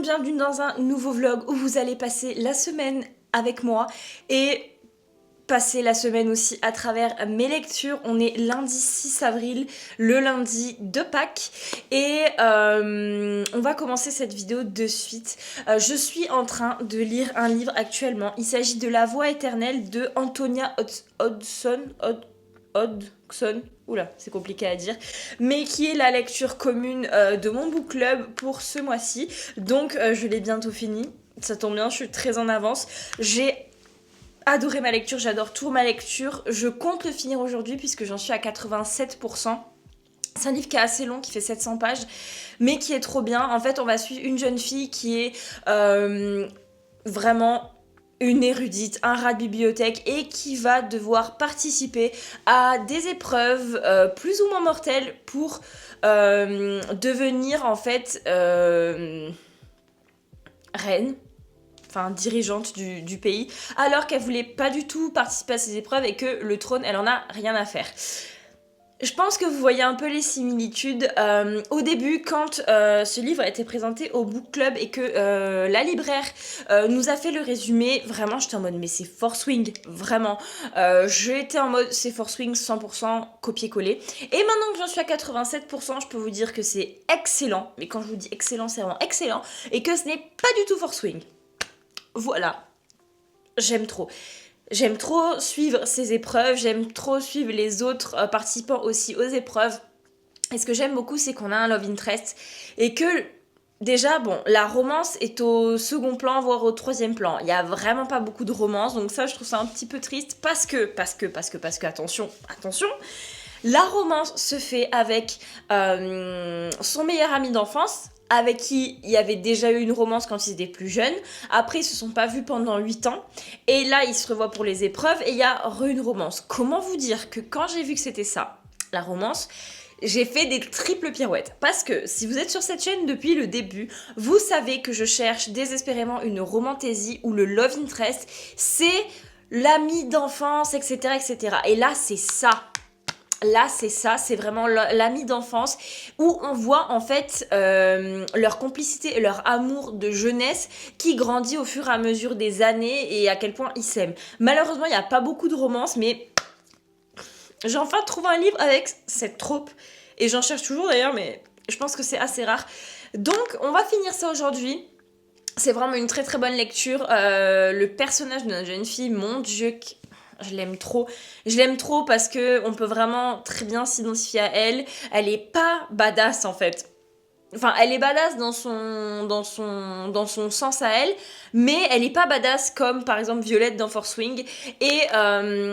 bienvenue dans un nouveau vlog où vous allez passer la semaine avec moi et passer la semaine aussi à travers mes lectures. On est lundi 6 avril, le lundi de Pâques et on va commencer cette vidéo de suite. Je suis en train de lire un livre actuellement. Il s'agit de La Voix éternelle de Antonia Hodgson. Oula, c'est compliqué à dire, mais qui est la lecture commune de mon book club pour ce mois-ci. Donc je l'ai bientôt fini, ça tombe bien, je suis très en avance. J'ai adoré ma lecture, j'adore tout ma lecture. Je compte le finir aujourd'hui puisque j'en suis à 87%. C'est un livre qui est assez long, qui fait 700 pages, mais qui est trop bien. En fait, on va suivre une jeune fille qui est vraiment une érudite, un rat de bibliothèque et qui va devoir participer à des épreuves plus ou moins mortelles pour devenir en fait reine, enfin dirigeante du pays, alors qu'elle voulait pas du tout participer à ces épreuves et que le trône, elle en a rien à faire. Je pense que vous voyez un peu les similitudes. Au début, quand ce livre a été présenté au book club et que la libraire nous a fait le résumé, vraiment j'étais en mode mais c'est Force Wing, vraiment. J'étais en mode c'est Force Wing 100% copier-coller. Et maintenant que j'en suis à 87%, je peux vous dire que c'est excellent. Mais quand je vous dis excellent, c'est vraiment excellent. Et que ce n'est pas du tout Force Wing. Voilà. J'aime trop. J'aime trop suivre ces épreuves, j'aime trop suivre les autres participants aussi aux épreuves. Et ce que j'aime beaucoup, c'est qu'on a un love interest et que déjà, bon, la romance est au second plan, voire au troisième plan. Il y a vraiment pas beaucoup de romance, donc ça, je trouve ça un petit peu triste parce que, attention, la romance se fait avec son meilleur ami d'enfance, avec qui il y avait déjà eu une romance quand ils étaient plus jeunes. Après, ils se sont pas vus pendant 8 ans. Et là, ils se revoient pour les épreuves et il y a une romance. Comment vous dire que quand j'ai vu que c'était ça, la romance, j'ai fait des triples pirouettes. Parce que si vous êtes sur cette chaîne depuis le début, vous savez que je cherche désespérément une romantaisie où le love interest, c'est l'ami d'enfance, etc., etc. Et là, c'est ça. Là, c'est ça, c'est vraiment l'ami d'enfance où on voit en fait leur complicité et leur amour de jeunesse qui grandit au fur et à mesure des années et à quel point ils s'aiment. Malheureusement, il n'y a pas beaucoup de romance, mais j'ai enfin trouvé un livre avec cette trope et j'en cherche toujours d'ailleurs, mais je pense que c'est assez rare. Donc, on va finir ça aujourd'hui. C'est vraiment une très très bonne lecture. Le personnage de notre jeune fille, mon Dieu, je l'aime trop. Je l'aime trop parce que on peut vraiment très bien s'identifier à elle. Elle est pas badass en fait. Enfin, elle est badass dans son sens à elle, mais elle est pas badass comme par exemple Violette dans Force Wing. Et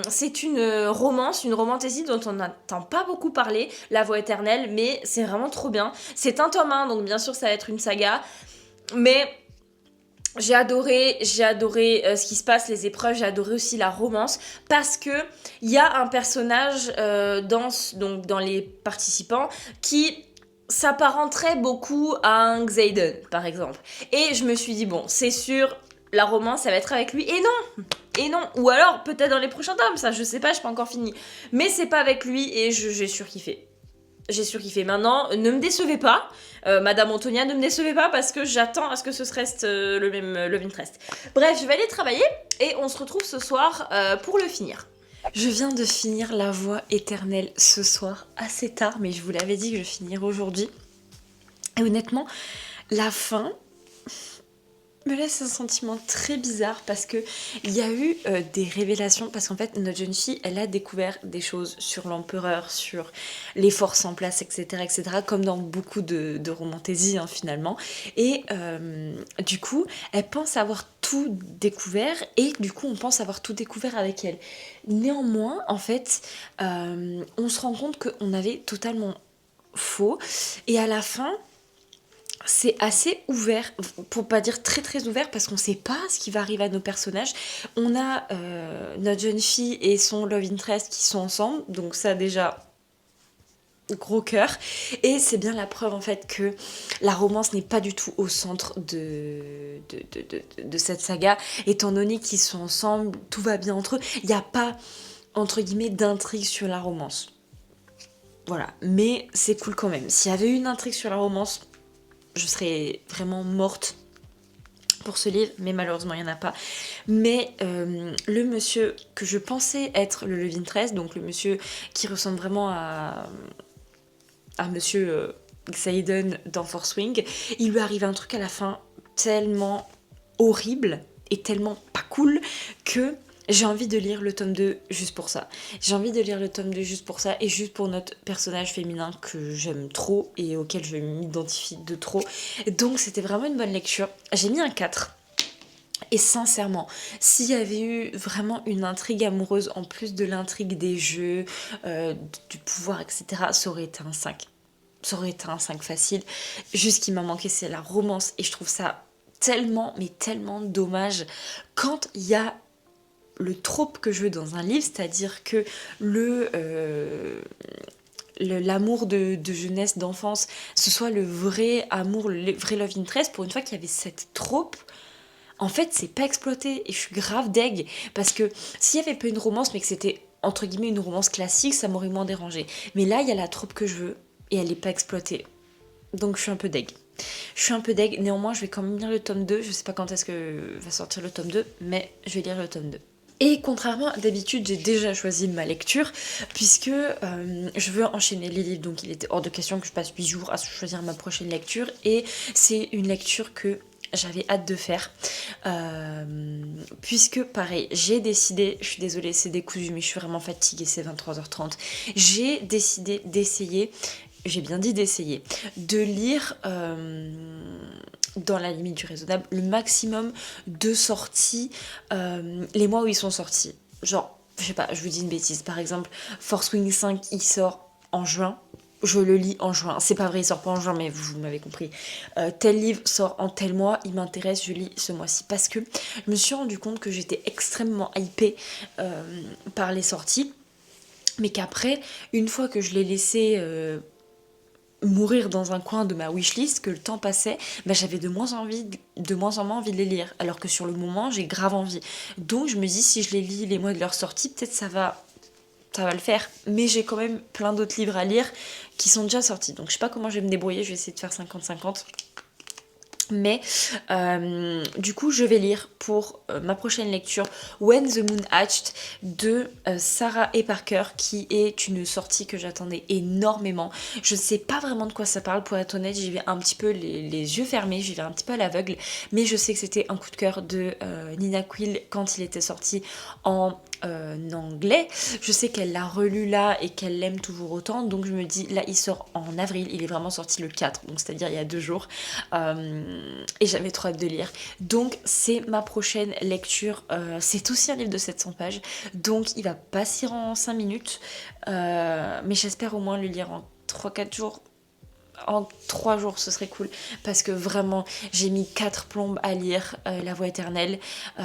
c'est une romance, une romantaisie dont on n'entend pas beaucoup parler, La Voix éternelle, mais c'est vraiment trop bien. C'est un tome 1, donc bien sûr ça va être une saga, mais j'ai adoré ce qui se passe, les épreuves, j'ai adoré aussi la romance, parce que il y a un personnage dans les participants qui s'apparenterait beaucoup à un Xaden, par exemple. Et je me suis dit, bon, c'est sûr, la romance, ça va être avec lui. Et non, ou alors peut-être dans les prochains tomes, ça, je sais pas, je suis pas encore fini. Mais c'est pas avec lui et j'ai surkiffé. J'ai surkiffé. Maintenant, ne me décevez pas, Madame Antonia, ne me décevez pas parce que j'attends à ce que ce reste le même love interest. Bref, je vais aller travailler et on se retrouve ce soir pour le finir. Je viens de finir La Voix éternelle ce soir, assez tard, mais je vous l'avais dit que je finirais aujourd'hui. Et honnêtement, la fin me laisse un sentiment très bizarre parce que il y a eu des révélations, parce qu'en fait notre jeune fille elle a découvert des choses sur l'empereur, sur les forces en place, etc., etc., comme dans beaucoup de romantaisie hein, finalement, et du coup elle pense avoir tout découvert et du coup on pense avoir tout découvert avec elle. Néanmoins en fait on se rend compte qu'on avait totalement faux et à la fin c'est assez ouvert, pour pas dire très très ouvert, parce qu'on sait pas ce qui va arriver à nos personnages. On a notre jeune fille et son love interest qui sont ensemble, donc ça déjà, gros cœur. Et c'est bien la preuve en fait que la romance n'est pas du tout au centre de cette saga, étant donné qu'ils sont ensemble, tout va bien entre eux. Il n'y a pas, entre guillemets, d'intrigue sur la romance. Voilà, mais c'est cool quand même. S'il y avait eu une intrigue sur la romance, je serais vraiment morte pour ce livre, mais malheureusement il n'y en a pas. Mais le monsieur que je pensais être le love interest, donc le monsieur qui ressemble vraiment à monsieur Xaden dans Force Wing, il lui arrive un truc à la fin tellement horrible et tellement pas cool que j'ai envie de lire le tome 2 juste pour ça. J'ai envie de lire le tome 2 juste pour ça et juste pour notre personnage féminin que j'aime trop et auquel je m'identifie de trop. Donc c'était vraiment une bonne lecture. J'ai mis un 4. Et sincèrement, s'il y avait eu vraiment une intrigue amoureuse en plus de l'intrigue des jeux, du pouvoir, etc., ça aurait été un 5. Ça aurait été un 5 facile. Juste ce qui m'a manqué, c'est la romance. Et je trouve ça tellement, mais tellement dommage quand il y a le trope que je veux dans un livre, c'est-à-dire que l'amour de jeunesse, d'enfance, ce soit le vrai amour, le vrai love interest. Pour une fois qu'il y avait cette trope, en fait, c'est pas exploité et je suis grave deg parce que s'il y avait pas une romance mais que c'était entre guillemets une romance classique, ça m'aurait moins dérangé. Mais là, il y a la troupe que je veux et elle est pas exploitée. Donc je suis un peu deg. Je suis un peu deg, néanmoins je vais quand même lire le tome 2, je sais pas quand est-ce que va sortir le tome 2, mais je vais lire le tome 2. Et contrairement à d'habitude, j'ai déjà choisi ma lecture, puisque je veux enchaîner les livres, donc il était hors de question que je passe 8 jours à choisir ma prochaine lecture, et c'est une lecture que j'avais hâte de faire, puisque pareil, j'ai décidé, je suis désolée c'est décousu mais je suis vraiment fatiguée, c'est 23h30, j'ai décidé d'essayer, j'ai bien dit d'essayer, de lire dans la limite du raisonnable le maximum de sorties les mois où ils sont sortis. Genre, je sais pas, je vous dis une bêtise, par exemple Force Wing 5 il sort en juin, je le lis en juin. C'est pas vrai, il sort pas en juin, mais vous m'avez compris. Tel livre sort en tel mois, il m'intéresse, je lis ce mois-ci. Parce que je me suis rendu compte que j'étais extrêmement hypée par les sorties. Mais qu'après, une fois que je l'ai laissé mourir dans un coin de ma wishlist, que le temps passait, bah, j'avais de moins en moins envie de les lire. Alors que sur le moment, j'ai grave envie. Donc je me dis, si je les lis les mois de leur sortie, peut-être ça va le faire. Mais j'ai quand même plein d'autres livres à lire qui sont déjà sortis. Donc je sais pas comment je vais me débrouiller, je vais essayer de faire 50-50. Mais du coup je vais lire pour ma prochaine lecture When the Moon Hatched de Sarah et Parker, qui est une sortie que j'attendais énormément. Je ne sais pas vraiment de quoi ça parle, pour être honnête, j'y vais un petit peu les yeux fermés, j'y vais un petit peu à l'aveugle, mais je sais que c'était un coup de cœur de Nina Quill quand il était sorti en anglais. Je sais qu'elle l'a relu là et qu'elle l'aime toujours autant, donc je me dis là il sort en avril, il est vraiment sorti le 4, donc c'est à dire il y a 2 jours, et j'avais trop hâte de lire, donc c'est ma prochaine lecture. C'est aussi un livre de 700 pages, donc il va pas s'y rendre en 5 minutes, mais j'espère au moins le lire en 3-4 jours. En 3 jours, ce serait cool, parce que vraiment j'ai mis 4 plombes à lire La Voix éternelle.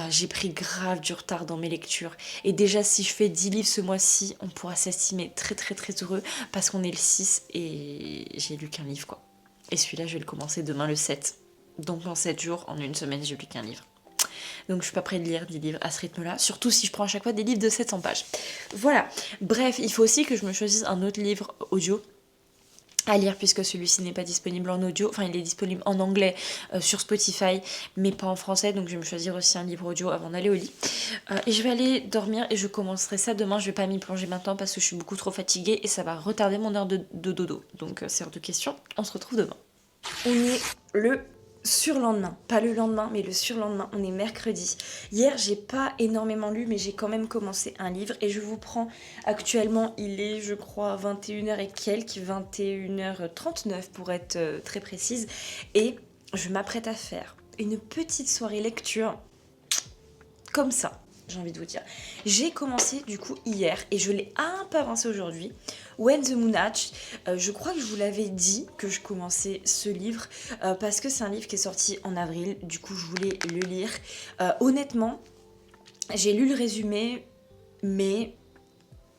J'ai pris grave du retard dans mes lectures, et déjà si je fais 10 livres ce mois-ci, on pourra s'estimer très très très heureux, parce qu'on est le 6 et j'ai lu qu'un livre quoi. Et celui-là je vais le commencer demain le 7, donc en 7 jours, en une semaine, j'ai lu qu'un livre. Donc je suis pas prête de lire 10 livres à ce rythme-là, surtout si je prends à chaque fois des livres de 700 pages. Voilà, bref, il faut aussi que je me choisisse un autre livre audio à lire, puisque celui-ci n'est pas disponible en audio, enfin il est disponible en anglais sur Spotify, mais pas en français, donc je vais me choisir aussi un livre audio avant d'aller au lit. Et je vais aller dormir et je commencerai ça demain. Je vais pas m'y plonger maintenant parce que je suis beaucoup trop fatiguée et ça va retarder mon heure de dodo, donc c'est hors de question. On se retrouve demain. On est le surlendemain, pas le lendemain mais le surlendemain, on est mercredi. Hier j'ai pas énormément lu, mais j'ai quand même commencé un livre et je vous prends actuellement, il est je crois 21h et quelques, 21h39 pour être très précise, et je m'apprête à faire une petite soirée lecture comme ça, j'ai envie de vous dire. J'ai commencé du coup hier et je l'ai un peu avancé aujourd'hui. When the Moon Hatched, je crois que je vous l'avais dit que je commençais ce livre parce que c'est un livre qui est sorti en avril, du coup je voulais le lire. Honnêtement, j'ai lu le résumé, mais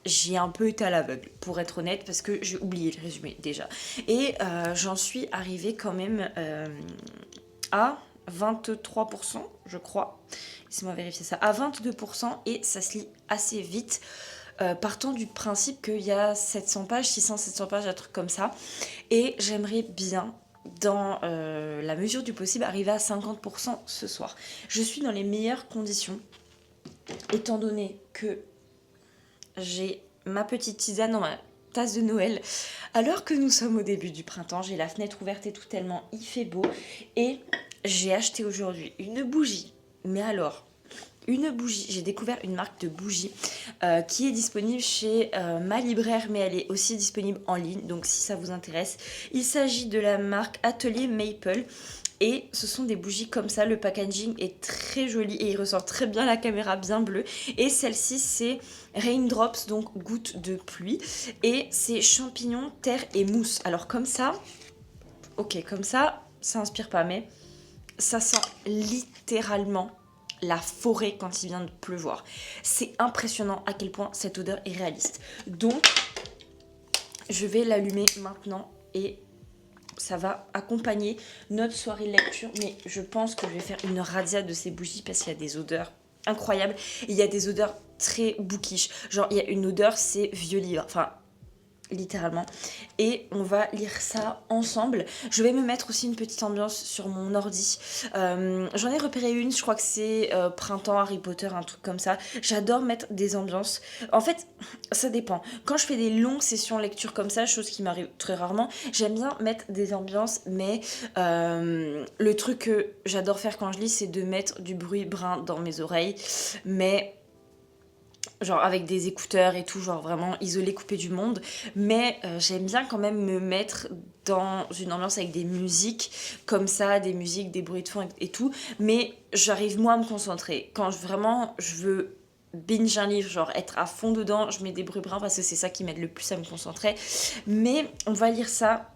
j'ai un peu été à l'aveugle, pour être honnête, parce que j'ai oublié le résumé déjà. Et j'en suis arrivée quand même à 23%, je crois. Laissez-moi vérifier ça. À 22%, et ça se lit assez vite. Partant du principe qu'il y a 700 pages, 600-700 pages, un truc comme ça. Et j'aimerais bien dans la mesure du possible, arriver à 50% ce soir. Je suis dans les meilleures conditions, étant donné que j'ai ma petite tisane dans ma tasse de Noël, alors que nous sommes au début du printemps. J'ai la fenêtre ouverte et tout, tellement il fait beau. Et j'ai acheté aujourd'hui une bougie, mais alors... une bougie, j'ai découvert une marque de bougie qui est disponible chez ma libraire, mais elle est aussi disponible en ligne, donc si ça vous intéresse. Il s'agit de la marque Atelier Maple, et ce sont des bougies comme ça, le packaging est très joli et il ressort très bien la caméra, bien bleue. Et celle-ci c'est Raindrops, donc gouttes de pluie, et c'est champignons, terre et mousse. Alors comme ça, ok, comme ça inspire pas, mais ça sent littéralement la forêt quand il vient de pleuvoir. C'est impressionnant à quel point cette odeur est réaliste. Donc, je vais l'allumer maintenant et ça va accompagner notre soirée de lecture. Mais je pense que je vais faire une razzia de ces bougies parce qu'il y a des odeurs incroyables. Et il y a des odeurs très bookish. Genre, il y a une odeur, c'est vieux livre. Enfin... littéralement, et on va lire ça ensemble. Je vais me mettre aussi une petite ambiance sur mon ordi. J'en ai repéré une, je crois que c'est Printemps Harry Potter, un truc comme ça. J'adore mettre des ambiances. En fait, ça dépend. Quand je fais des longues sessions lecture comme ça, chose qui m'arrive très rarement, j'aime bien mettre des ambiances, mais le truc que j'adore faire quand je lis, c'est de mettre du bruit brun dans mes oreilles, mais genre avec des écouteurs et tout, genre vraiment isolé, coupé du monde. Mais j'aime bien quand même me mettre dans une ambiance avec des musiques comme ça, des musiques, des bruits de fond et tout. Mais j'arrive moi à me concentrer. Quand je veux binge un livre, genre être à fond dedans, je mets des bruits bruns parce que c'est ça qui m'aide le plus à me concentrer. Mais on va lire ça.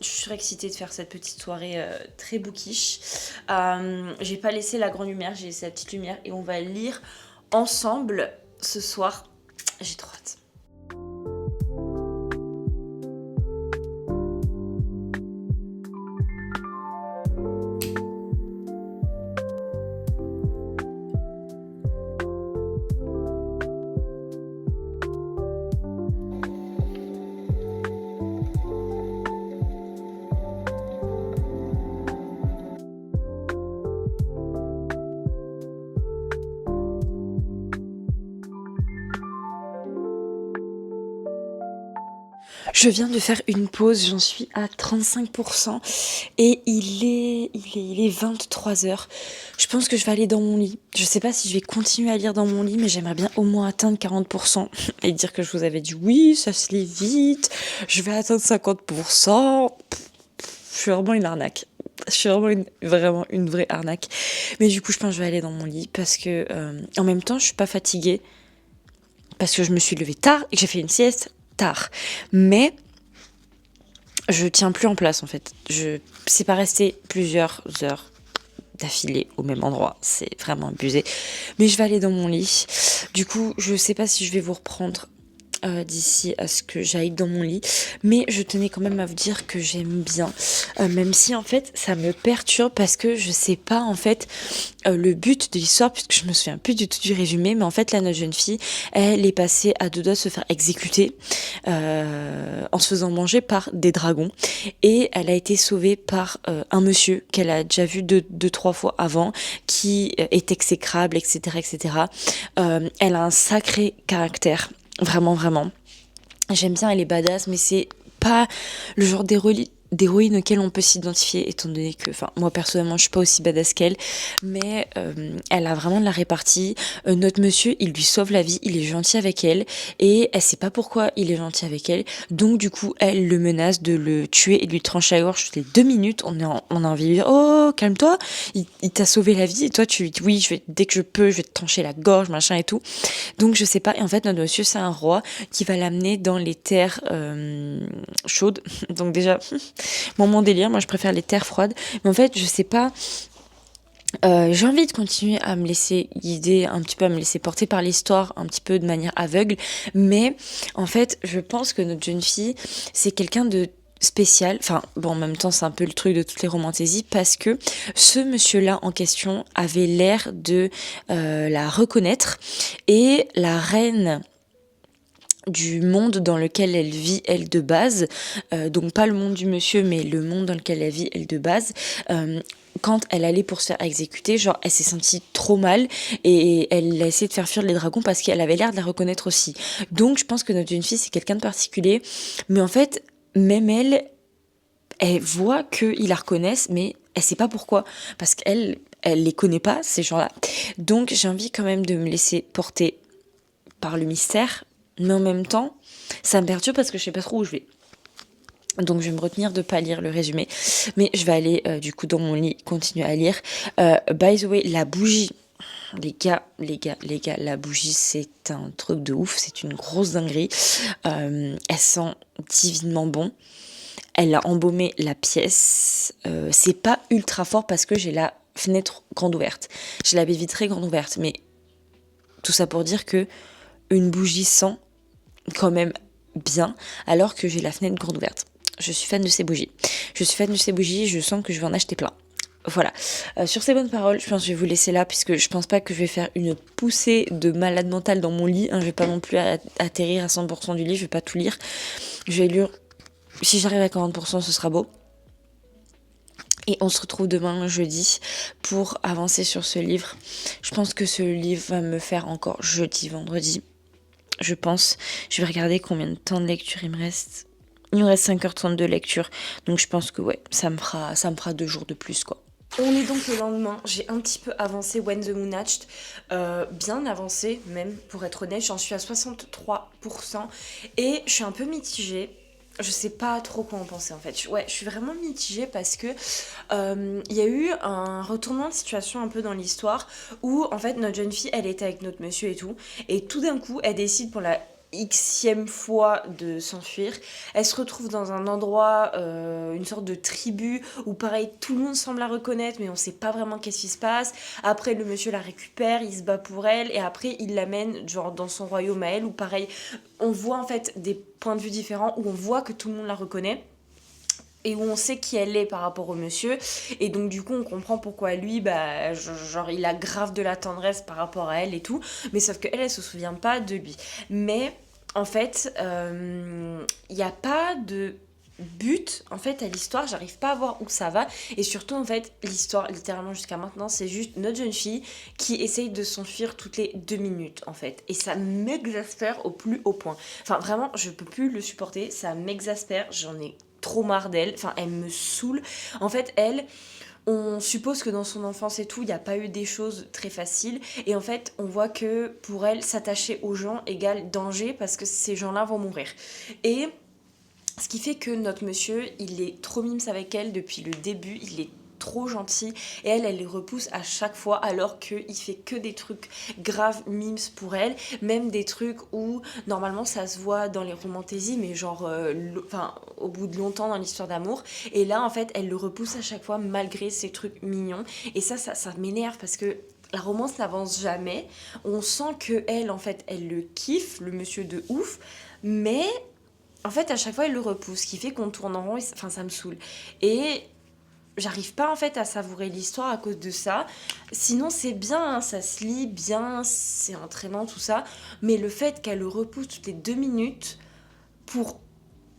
Je suis excitée de faire cette petite soirée très bookish. J'ai pas laissé la grande lumière, j'ai laissé la petite lumière et on va lire ensemble ce soir. J'ai trop hâte. Je viens de faire une pause, j'en suis à 35% et il est 23h. Je pense que je vais aller dans mon lit. Je sais pas si je vais continuer à lire dans mon lit, mais j'aimerais bien au moins atteindre 40% et dire que je vous avais dit oui, ça se lit vite, je vais atteindre 50%. Je suis vraiment une arnaque. Je suis vraiment une vraie arnaque. Mais du coup, je pense que je vais aller dans mon lit parce que en même temps, je suis pas fatiguée parce que je me suis levée tard et que j'ai fait une sieste tard. Mais je tiens plus en place en fait. C'est pas resté plusieurs heures d'affilée au même endroit. C'est vraiment abusé. Mais je vais aller dans mon lit. Du coup, je sais pas si je vais vous reprendre d'ici à ce que j'aille dans mon lit, mais je tenais quand même à vous dire que j'aime bien, même si en fait ça me perturbe parce que je sais pas en fait le but de l'histoire, puisque je me souviens plus du tout du résumé, mais en fait là notre jeune fille elle est passée à deux doigts de se faire exécuter en se faisant manger par des dragons, et elle a été sauvée par un monsieur qu'elle a déjà vu deux trois fois avant, qui est exécrable, etc., etc. Elle a un sacré caractère. Vraiment, vraiment. J'aime bien, elle est badass, mais c'est pas le genre d'héroïne auquel on peut s'identifier, étant donné que, enfin, moi personnellement, je suis pas aussi badass qu'elle, mais elle a vraiment de la répartie. Notre monsieur, il lui sauve la vie, il est gentil avec elle, et elle sait pas pourquoi il est gentil avec elle, donc du coup, elle le menace de le tuer et de lui trancher la gorge toutes les 2 minutes. On a envie de dire, oh, calme-toi, il t'a sauvé la vie, et toi, tu lui dis, oui, dès que je peux, je vais te trancher la gorge, machin et tout. Donc je sais pas, et en fait, notre monsieur, c'est un roi qui va l'amener dans les terres chaudes, donc déjà... mon délire, moi je préfère les terres froides, mais en fait je sais pas, j'ai envie de continuer à me laisser guider un petit peu, à me laisser porter par l'histoire un petit peu de manière aveugle, mais en fait je pense que notre jeune fille c'est quelqu'un de spécial, enfin bon en même temps c'est un peu le truc de toutes les romantésies, parce que ce monsieur-là en question avait l'air de la reconnaître, et la reine du monde dans lequel elle vit, elle, de base, donc pas le monde du monsieur, mais le monde dans lequel elle vit, elle, de base, quand elle allait pour se faire exécuter, genre, elle s'est sentie trop mal et elle a essayé de faire fuir les dragons parce qu'elle avait l'air de la reconnaître aussi. Donc, je pense que notre jeune fille, c'est quelqu'un de particulier, mais en fait, même elle voit qu'ils la reconnaissent, mais elle sait pas pourquoi, parce elle les connaît pas, ces gens-là. Donc, j'ai envie quand même de me laisser porter par le mystère, mais en même temps, ça me perturbe parce que je sais pas trop où je vais. Donc je vais me retenir de pas lire le résumé, mais je vais aller du coup dans mon lit continuer à lire. By the way, la bougie, les gars, la bougie c'est un truc de ouf, c'est une grosse dinguerie. Elle sent divinement bon. Elle a embaumé la pièce. C'est pas ultra fort parce que j'ai la fenêtre grande ouverte. J'ai la baie vitrée grande ouverte, mais tout ça pour dire que une bougie sent quand même bien alors que j'ai la fenêtre grande ouverte. Je suis fan de ces bougies. Je suis fan de ces bougies, je sens que je vais en acheter plein. Voilà. Sur ces bonnes paroles, je pense que je vais vous laisser là puisque je pense pas que je vais faire une poussée de malade mentale dans mon lit. Je vais pas non plus atterrir à 100% du lit, je vais pas tout lire. Je vais lire. Si j'arrive à 40%, ce sera beau. Et on se retrouve demain, jeudi, pour avancer sur ce livre. Je pense que ce livre va me faire encore jeudi, vendredi. Je pense. Je vais regarder combien de temps de lecture il me reste. Il me reste 5h30 de lecture. Donc je pense que ouais, ça me fera 2 jours de plus, quoi. On est donc le lendemain, j'ai un petit peu avancé When the Moon Hatched, bien avancé même pour être honnête, j'en suis à 63% et je suis un peu mitigée. Je sais pas trop quoi en penser en fait. Ouais, je suis vraiment mitigée parce que il y a eu un retournement de situation un peu dans l'histoire où en fait notre jeune fille elle était avec notre monsieur et tout d'un coup elle décide pour la xème fois de s'enfuir. Elle se retrouve dans un endroit, une sorte de tribu où pareil tout le monde semble la reconnaître mais on sait pas vraiment qu'est-ce qui se passe. Après le monsieur la récupère, il se bat pour elle et après il l'amène genre dans son royaume à elle où pareil on voit en fait des points de vue différents où on voit que tout le monde la reconnaît et où on sait qui elle est par rapport au monsieur et donc du coup on comprend pourquoi lui bah genre il a grave de la tendresse par rapport à elle et tout mais sauf que elle se souvient pas de lui mais en fait il n'y a pas de but en fait à l'histoire, j'arrive pas à voir où ça va et surtout en fait l'histoire littéralement jusqu'à maintenant c'est juste notre jeune fille qui essaye de s'enfuir toutes les 2 minutes en fait et ça m'exaspère au plus haut point, enfin vraiment je peux plus le supporter, ça m'exaspère, j'en ai trop marre d'elle, enfin elle me saoule. En fait elle, on suppose que dans son enfance et tout, il n'y a pas eu des choses très faciles. Et en fait, on voit que pour elle, s'attacher aux gens égale danger parce que ces gens-là vont mourir. Et ce qui fait que notre monsieur, il est trop mimes avec elle depuis le début, il est trop gentil et elle les repousse à chaque fois alors qu'il fait que des trucs graves mimes pour elle, même des trucs où normalement ça se voit dans les romantésies mais genre enfin au bout de longtemps dans l'histoire d'amour et là en fait elle le repousse à chaque fois malgré ces trucs mignons et ça m'énerve parce que la romance n'avance jamais, on sent que elle en fait elle le kiffe, le monsieur de ouf, mais en fait, à chaque fois, elle le repousse, ce qui fait qu'on tourne en rond et enfin, ça me saoule. Et j'arrive pas en fait à savourer l'histoire à cause de ça. Sinon, c'est bien, hein, ça se lit bien, c'est entraînant, tout ça. Mais le fait qu'elle le repousse toutes les 2 minutes pour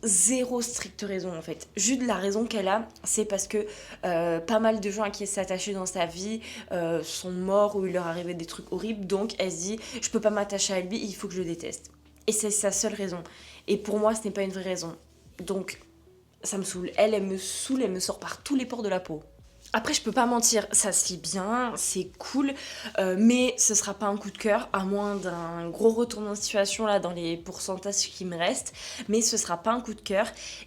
zéro stricte raison en fait. Juste la raison qu'elle a, c'est parce que pas mal de gens à qui elle s'est attachée dans sa vie sont morts ou il leur arrivait des trucs horribles. Donc elle se dit, je peux pas m'attacher à lui, il faut que je le déteste. Et c'est sa seule raison. Et pour moi, ce n'est pas une vraie raison. Donc, ça me saoule. Elle me saoule, elle me sort par tous les pores de la peau. Après, je peux pas mentir, ça se lit bien, c'est cool, mais ce sera pas un coup de cœur, à moins d'un gros retournement de situation là dans les pourcentages qui me restent, mais ce sera pas un coup de cœur.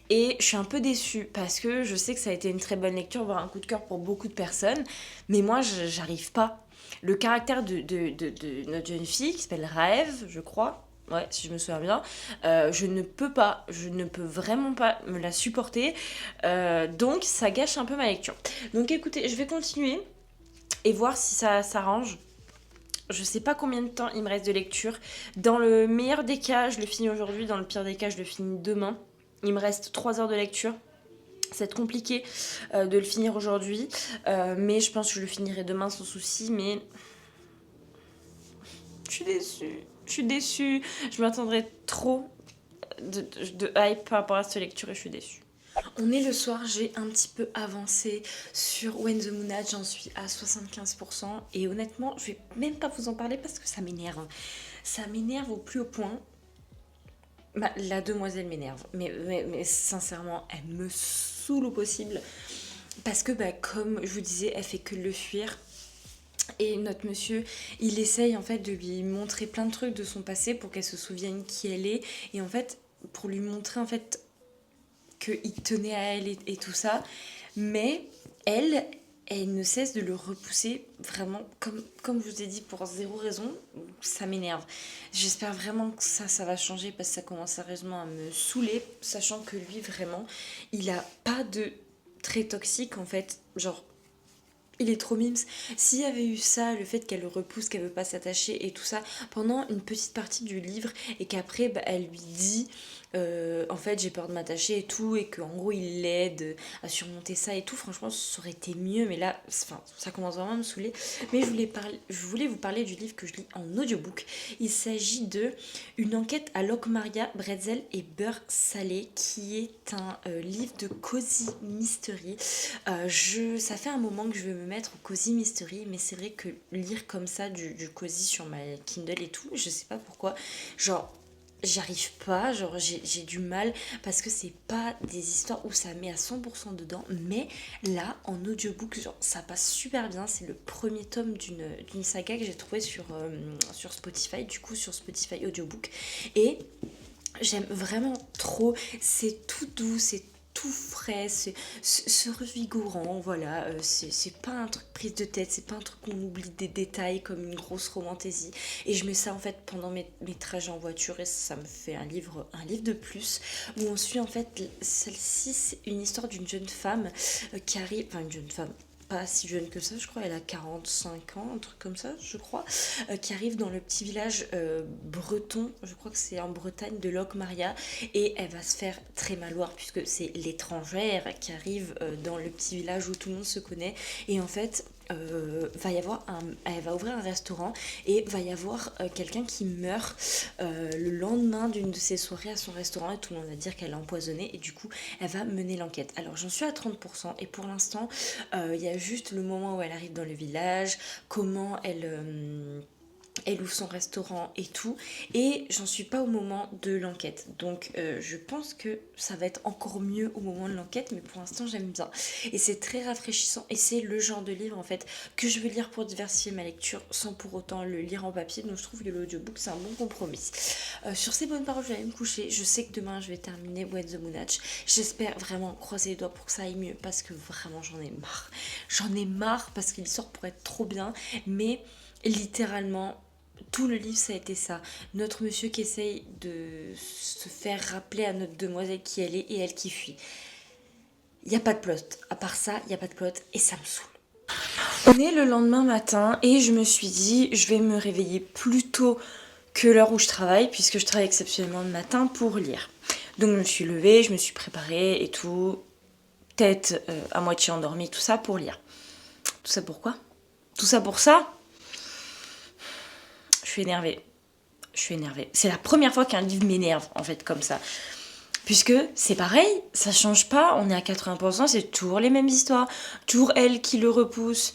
Et je suis un peu déçue parce que je sais que ça a été une très bonne lecture, voire un coup de cœur pour beaucoup de personnes, mais moi j'arrive pas. Le caractère de notre jeune fille qui s'appelle Raève, je crois. Ouais, si je me souviens bien, je ne peux vraiment pas me la supporter, donc ça gâche un peu ma lecture. Donc écoutez, je vais continuer et voir si ça s'arrange. Je sais pas combien de temps il me reste de lecture. Dans le meilleur des cas, je le finis aujourd'hui, dans le pire des cas, je le finis demain. Il me reste 3 heures de lecture. Ça va être compliqué de le finir aujourd'hui, mais je pense que je le finirai demain sans souci, mais je suis déçue. Je suis déçue. Je m'attendrais trop de hype par rapport à cette lecture et je suis déçue. On est le soir, j'ai un petit peu avancé sur When the Moon Age, j'en suis à 75% et honnêtement, je vais même pas vous en parler parce que ça m'énerve. Ça m'énerve au plus haut point. Bah, la demoiselle m'énerve, mais sincèrement, elle me saoule au possible parce que bah, comme je vous disais, elle fait que le fuir. Et notre monsieur, il essaye en fait de lui montrer plein de trucs de son passé pour qu'elle se souvienne qui elle est. Et en fait, pour lui montrer en fait qu'il tenait à elle et tout ça. Mais elle ne cesse de le repousser vraiment, comme je vous ai dit, pour zéro raison. Ça m'énerve. J'espère vraiment que ça va changer parce que ça commence sérieusement à me saouler, sachant que lui, vraiment, il a pas de trait toxique en fait. Genre, il est trop mimes. S'il y avait eu ça, le fait qu'elle le repousse, qu'elle veut pas s'attacher et tout ça, pendant une petite partie du livre, et qu'après bah, elle lui dit en fait j'ai peur de m'attacher et tout, et qu'en gros il l'aide à surmonter ça et tout, franchement ça aurait été mieux, mais là enfin, ça commence vraiment à me saouler. Mais je voulais vous parler du livre que je lis en audiobook. Il s'agit de Une enquête à Locmaria, Bretzel et beurre salé, qui est un livre de cozy mystery. Ça fait un moment que je veux me mettre au cozy mystery, mais c'est vrai que lire comme ça du cozy sur ma Kindle et tout, je sais pas pourquoi, genre j'y arrive pas, genre j'ai du mal parce que c'est pas des histoires où ça met à 100% dedans, mais là en audiobook genre ça passe super bien. C'est le premier tome d'une saga que j'ai trouvé sur Spotify, du coup sur Spotify audiobook, et j'aime vraiment trop. C'est tout doux, c'est tout frais, c'est revigorant, voilà. C'est pas un truc prise de tête, c'est pas un truc où on oublie des détails comme une grosse romantaisie. Et je mets ça en fait pendant mes trajets en voiture et ça me fait un livre de plus où on suit en fait celle-ci, c'est une histoire d'une jeune femme qui arrive, enfin une jeune femme pas si jeune que ça, je crois, elle a 45 ans, un truc comme ça, je crois, qui arrive dans le petit village breton, je crois que c'est en Bretagne, de Locmaria, et elle va se faire très mal voir puisque c'est l'étrangère qui arrive dans le petit village où tout le monde se connaît, et en fait elle va ouvrir un restaurant et va y avoir quelqu'un qui meurt le lendemain d'une de ses soirées à son restaurant, et tout le monde va dire qu'elle l'a empoisonné, et du coup elle va mener l'enquête. Alors j'en suis à 30% et pour l'instant il y a juste le moment où elle arrive dans le village, comment elle ouvre son restaurant et tout, et j'en suis pas au moment de l'enquête, donc je pense que ça va être encore mieux au moment de l'enquête, mais pour l'instant j'aime bien et c'est très rafraîchissant, et c'est le genre de livre en fait que je veux lire pour diversifier ma lecture sans pour autant le lire en papier, donc je trouve que l'audiobook c'est un bon compromis. Sur ces bonnes paroles je vais aller me coucher. Je sais que demain je vais terminer When the Moon Age, j'espère vraiment croiser les doigts pour que ça aille mieux parce que vraiment j'en ai marre parce que l'histoire pourrait être trop bien, mais littéralement tout le livre ça a été ça, notre monsieur qui essaye de se faire rappeler à notre demoiselle qui elle est et elle qui fuit. Il n'y a pas de plot, à part ça il n'y a pas de plot et ça me saoule. On est le lendemain matin et je me suis dit je vais me réveiller plus tôt que l'heure où je travaille, puisque je travaille exceptionnellement le matin, pour lire. Donc je me suis levée, je me suis préparée et tout, tête à moitié endormie, tout ça pour lire. Tout ça pourquoi ? Tout ça pour ça ? Je suis énervée. C'est la première fois qu'un livre m'énerve, en fait, comme ça. Puisque c'est pareil, ça change pas, on est à 80%, c'est toujours les mêmes histoires. Toujours elle qui le repousse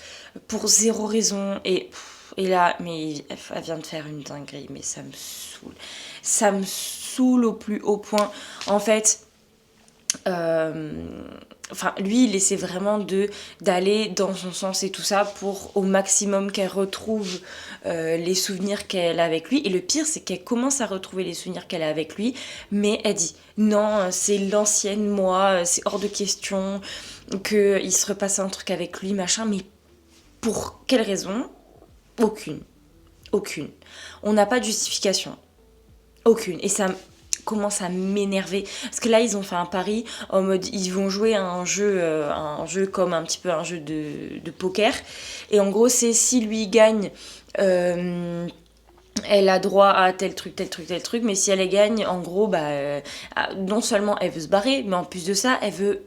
pour zéro raison. Et là, mais elle vient de faire une dinguerie, mais ça me saoule. Ça me saoule au plus haut point. En fait... lui il essaie vraiment d'aller dans son sens et tout ça pour au maximum qu'elle retrouve les souvenirs qu'elle a avec lui, et le pire c'est qu'elle commence à retrouver les souvenirs qu'elle a avec lui, mais elle dit non, c'est l'ancienne moi, c'est hors de question qu'il se repasse un truc avec lui, machin. Mais pour quelle raison ? Aucune. On n'a pas de justification, aucune, et ça commence à m'énerver parce que là ils ont fait un pari en mode ils vont jouer à un jeu comme un petit peu un jeu de poker, et en gros c'est si lui gagne elle a droit à tel truc, mais si elle gagne en gros non seulement elle veut se barrer, mais en plus de ça elle veut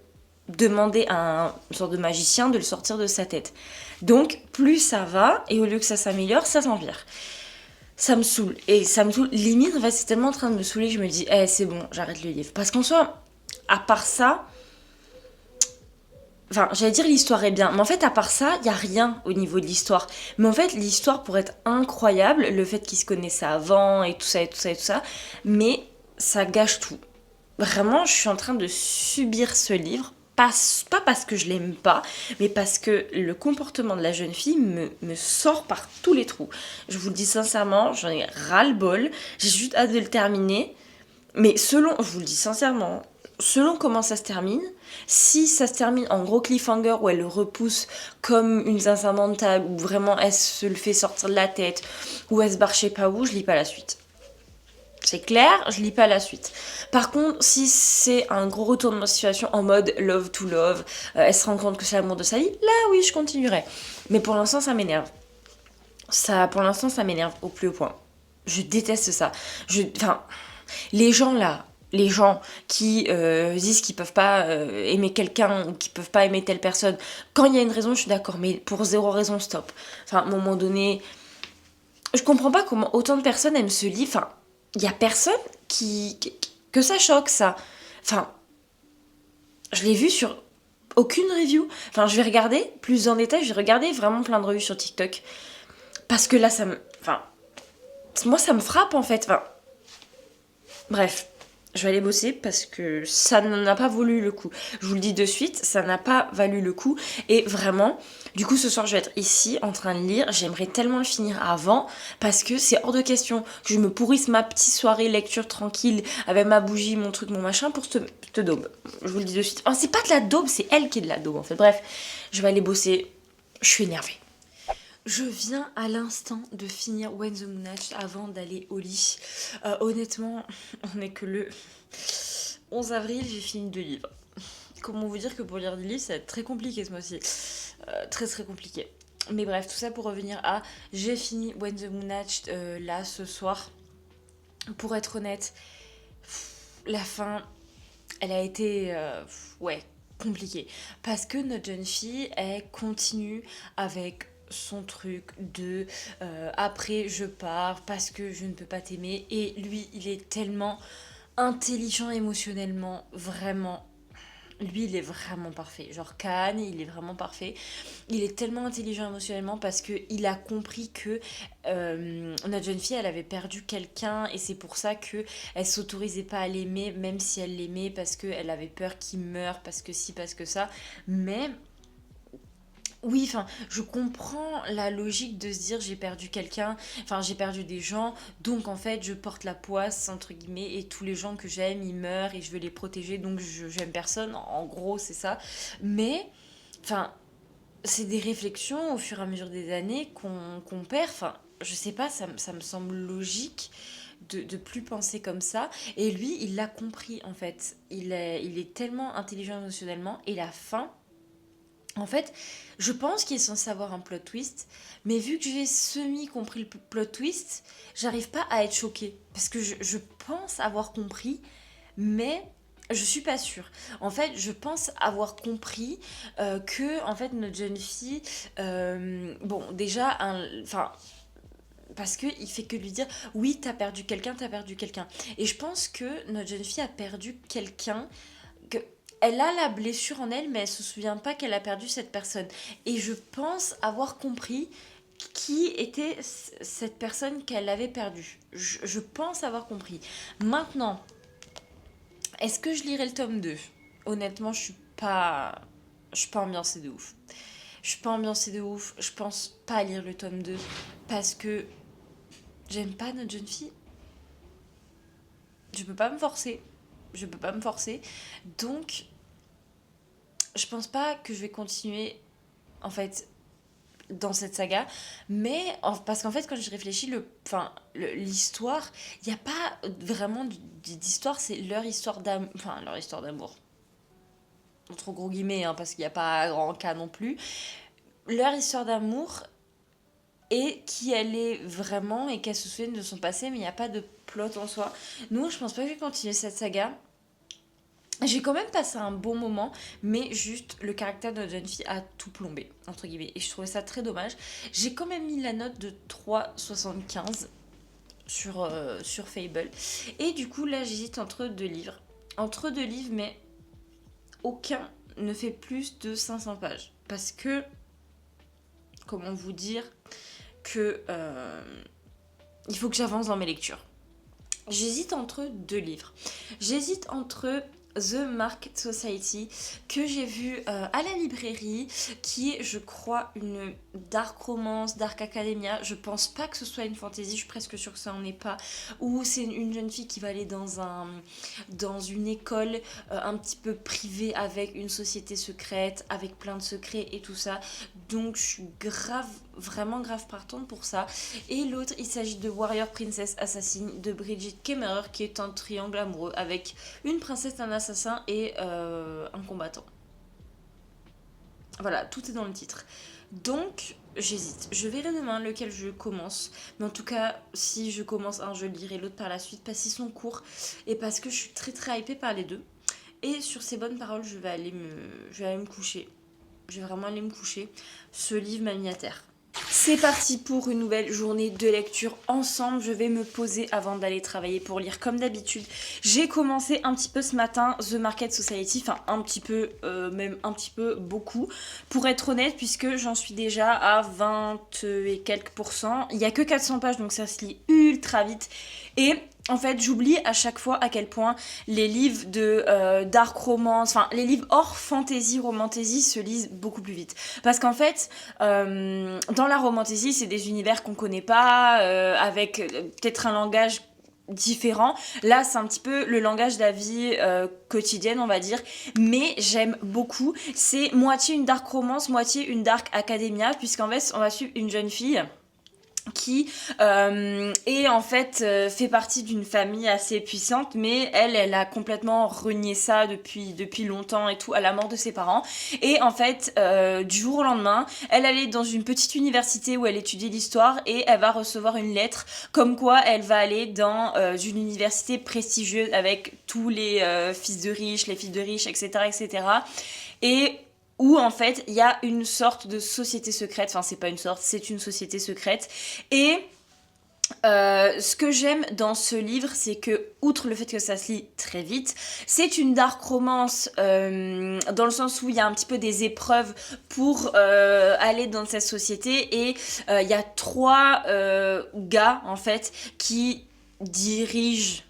demander à une sorte de magicien de le sortir de sa tête. Donc plus ça va, et au lieu que ça s'améliore, ça s'empire. ça me saoule. Et ça me saoule, limite, en fait, c'est tellement en train de me saouler que je me dis, c'est bon, j'arrête le livre. Parce qu'en soi, à part ça, enfin, j'allais dire l'histoire est bien, mais en fait, à part ça, il y a rien au niveau de l'histoire. Mais en fait, l'histoire pourrait être incroyable, le fait qu'ils se connaissaient avant et tout ça et tout ça et tout ça, mais ça gâche tout. Vraiment, je suis en train de subir ce livre, pas parce que je l'aime pas, mais parce que le comportement de la jeune fille me sort par tous les trous. Je vous le dis sincèrement, j'en ai ras-le-bol, j'ai juste hâte de le terminer, mais selon, je vous le dis sincèrement, selon comment ça se termine, si ça se termine en gros cliffhanger où elle le repousse comme une zinzin mentale, où vraiment elle se le fait sortir de la tête, où elle se barre je sais pas où, je lis pas la suite. C'est clair, je lis pas la suite. Par contre, si c'est un gros retournement de situation en mode love to love, elle se rend compte que c'est l'amour de sa vie, là oui, je continuerai. Mais pour l'instant, ça m'énerve. Pour l'instant, ça m'énerve au plus haut point. Je déteste ça. Enfin, les gens là, les gens qui disent qu'ils peuvent pas aimer quelqu'un ou qu'ils peuvent pas aimer telle personne, quand il y a une raison, je suis d'accord, mais pour zéro raison, stop. Enfin, à un moment donné, je comprends pas comment autant de personnes aiment ce livre. Enfin, il y a personne que ça choque, ça. Enfin, je l'ai vu sur aucune review. Enfin, je vais regarder plus en détail, je vais regarder vraiment plein de revues sur TikTok. Parce que là, ça me... Enfin, moi, ça me frappe, en fait. Enfin, bref. Je vais aller bosser parce que ça n'en a pas valu le coup. Je vous le dis de suite, ça n'a pas valu le coup. Et vraiment, du coup, ce soir, je vais être ici en train de lire. J'aimerais tellement le finir avant parce que c'est hors de question que je me pourrisse ma petite soirée lecture tranquille avec ma bougie, mon truc, mon machin pour te daube. Je vous le dis de suite. Oh, c'est pas de la daube, c'est elle qui est de la daube en fait. Bref, je vais aller bosser. Je suis énervée. Je viens à l'instant de finir When the Moon Hatched avant d'aller au lit. Honnêtement, on n'est que le 11 avril, j'ai fini 2 livres. Comment vous dire que pour lire des livres, ça va être très compliqué ce mois-ci. Très très compliqué. Mais bref, tout ça pour revenir à... J'ai fini When the Moon Hatched là ce soir. Pour être honnête, la fin, elle a été... ouais, compliquée. Parce que notre jeune fille, elle continue avec son truc de après je pars parce que je ne peux pas t'aimer, et lui il est tellement intelligent émotionnellement, vraiment, lui il est vraiment parfait, genre Khan il est vraiment parfait, il est tellement intelligent émotionnellement parce que il a compris que notre jeune fille elle avait perdu quelqu'un et c'est pour ça que elle s'autorisait pas à l'aimer même si elle l'aimait, parce qu'elle avait peur qu'il meure, parce que si, parce que ça, mais oui, enfin, je comprends la logique de se dire j'ai perdu quelqu'un, enfin j'ai perdu des gens, donc en fait je porte la poisse entre guillemets et tous les gens que j'aime ils meurent et je veux les protéger, donc j'aime personne, en gros c'est ça. Mais, enfin, c'est des réflexions au fur et à mesure des années qu'on perd, enfin je sais pas, ça me semble logique de plus penser comme ça. Et lui il l'a compris en fait, il est tellement intelligent émotionnellement, et la fin... En fait, je pense qu'il est censé avoir un plot twist, mais vu que j'ai semi-compris le plot twist, j'arrive pas à être choquée. Parce que je pense avoir compris, mais je suis pas sûre. En fait, je pense avoir compris que, en fait, notre jeune fille... bon, déjà, enfin... Parce qu'il fait que lui dire oui, t'as perdu quelqu'un, t'as perdu quelqu'un. Et je pense que notre jeune fille a perdu quelqu'un, que elle a la blessure en elle, mais elle se souvient pas qu'elle a perdu cette personne. Et je pense avoir compris qui était cette personne qu'elle avait perdue. Je pense avoir compris. Maintenant, est-ce que je lirai le tome 2? Honnêtement, je suis pas ambiancée de ouf. Je suis pas ambiancée de ouf. Je pense pas lire le tome 2 parce que j'aime pas notre jeune fille. Je peux pas me forcer. Je peux pas me forcer. Donc, je pense pas que je vais continuer, en fait, dans cette saga. Mais, parce qu'en fait, quand je réfléchis, l'histoire, il n'y a pas vraiment d'histoire, c'est leur histoire d'amour. Enfin, leur histoire d'amour. Entre gros guillemets, hein, parce qu'il n'y a pas grand cas non plus. Leur histoire d'amour et qui elle est vraiment et qu'elle se souvienne de son passé, mais il n'y a pas de plot en soi. Nous, je pense pas que je vais continuer cette saga. J'ai quand même passé un bon moment, mais juste le caractère de notre jeune fille a tout plombé, entre guillemets. Et je trouvais ça très dommage. J'ai quand même mis la note de 3,75. sur Fable. Et du coup, là, j'hésite entre deux livres. Entre deux livres, mais aucun ne fait plus de 500 pages. Parce que, comment vous dire, que il faut que j'avance dans mes lectures. J'hésite entre deux livres. J'hésite entre The Market Society, que j'ai vu à la librairie, qui est, je crois, une dark romance, dark academia. Je pense pas que ce soit une fantasy, je suis presque sûre que ça en est pas. Où c'est une jeune fille qui va aller dans une école un petit peu privée avec une société secrète, avec plein de secrets et tout ça. Donc je suis grave, vraiment grave partante pour ça. Et l'autre, il s'agit de Warrior Princess Assassin de Bridget Kemmerer, qui est un triangle amoureux avec une princesse, un assassin et un combattant. Voilà, tout est dans le titre. Donc, j'hésite. Je verrai demain lequel je commence. Mais en tout cas, si je commence un, je lirai l'autre par la suite parce qu'ils sont courts et parce que je suis très très hypée par les deux. Et sur ces bonnes paroles, je vais aller me coucher. Je vais vraiment aller me coucher. Ce livre m'a mis à terre. C'est parti pour une nouvelle journée de lecture ensemble. Je vais me poser avant d'aller travailler pour lire comme d'habitude. J'ai commencé un petit peu ce matin The Market Society, enfin un petit peu, même un petit peu beaucoup, pour être honnête, puisque j'en suis déjà à 20 et quelques %. Il n'y a que 400 pages, donc ça se lit ultra vite. Et en fait, j'oublie à chaque fois à quel point les livres de dark romance, enfin les livres hors fantasy, romantasy se lisent beaucoup plus vite. Parce qu'en fait, dans la romantasy, c'est des univers qu'on connaît pas, avec peut-être un langage différent. Là, c'est un petit peu le langage de la vie quotidienne, on va dire. Mais j'aime beaucoup. C'est moitié une dark romance, moitié une dark academia, puisqu'en fait, on va suivre une jeune fille qui est en fait fait partie d'une famille assez puissante, mais elle a complètement renié ça depuis longtemps et tout, à la mort de ses parents. Et en fait, du jour au lendemain, elle allait dans une petite université où elle étudiait l'histoire et elle va recevoir une lettre comme quoi elle va aller dans une université prestigieuse avec tous les fils de riches, les filles de riches, etc., etc. Et où en fait il y a une sorte de société secrète, enfin c'est pas une sorte, c'est une société secrète. Et ce que j'aime dans ce livre, c'est que, outre le fait que ça se lit très vite, c'est une dark romance dans le sens où il y a un petit peu des épreuves pour aller dans cette société. Et il y a trois gars en fait qui dirigent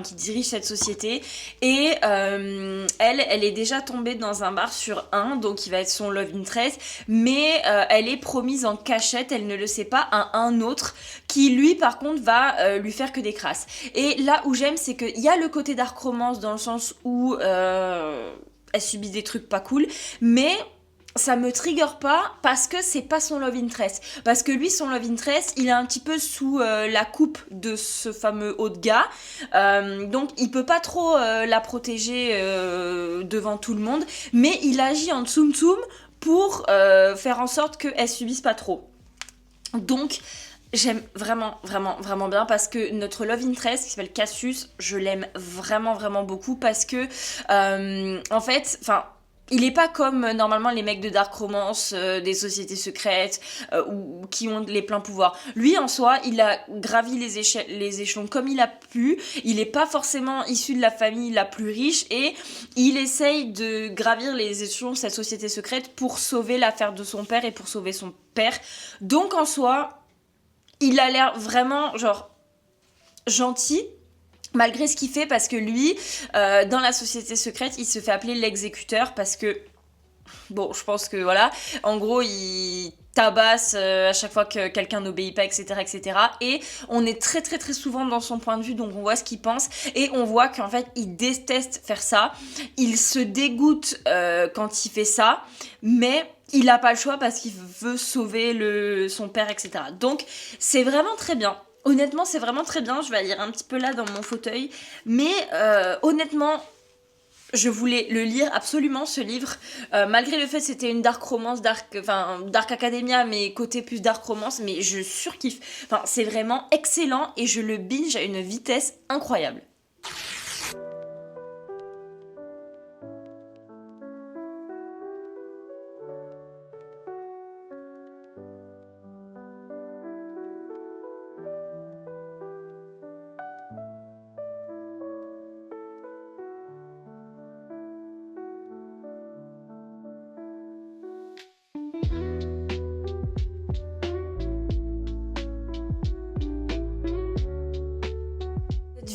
qui dirige cette société. Et elle est déjà tombée dans un bar sur un, donc il va être son love interest, mais elle est promise en cachette, elle ne le sait pas, à un autre qui lui par contre va lui faire que des crasses. Et là où j'aime, c'est qu'il y a le côté dark romance dans le sens où elle subit des trucs pas cool, mais ça me trigger pas parce que c'est pas son love interest. Parce que lui, son love interest, il est un petit peu sous la coupe de ce fameux haut de gars. Donc il peut pas trop la protéger devant tout le monde. Mais il agit en tsum tsum pour faire en sorte qu'elle subisse pas trop. Donc j'aime vraiment, vraiment, vraiment bien parce que notre love interest qui s'appelle Cassius, je l'aime vraiment, vraiment beaucoup parce que en fait, enfin, il est pas comme normalement les mecs de dark romance, des sociétés secrètes ou qui ont les pleins pouvoirs. Lui en soi, il a gravi les échelons comme il a pu. Il est pas forcément issu de la famille la plus riche et il essaye de gravir les échelons de cette société secrète pour sauver l'affaire de son père et pour sauver son père. Donc en soi, il a l'air vraiment genre gentil malgré ce qu'il fait, parce que lui dans la société secrète il se fait appeler l'exécuteur parce que bon, je pense que voilà, en gros il tabasse à chaque fois que quelqu'un n'obéit pas, etc., etc. Et on est très très très souvent dans son point de vue, donc on voit ce qu'il pense et on voit qu'en fait il déteste faire ça, il se dégoûte quand il fait ça, mais il a pas le choix parce qu'il veut sauver son père, etc. Donc c'est vraiment très bien. Honnêtement, c'est vraiment très bien. Je vais lire un petit peu là dans mon fauteuil. Mais honnêtement, je voulais le lire absolument, ce livre. Malgré le fait que c'était une dark romance, dark academia, mais côté plus dark romance. Mais je surkiffe. Enfin, c'est vraiment excellent et je le binge à une vitesse incroyable.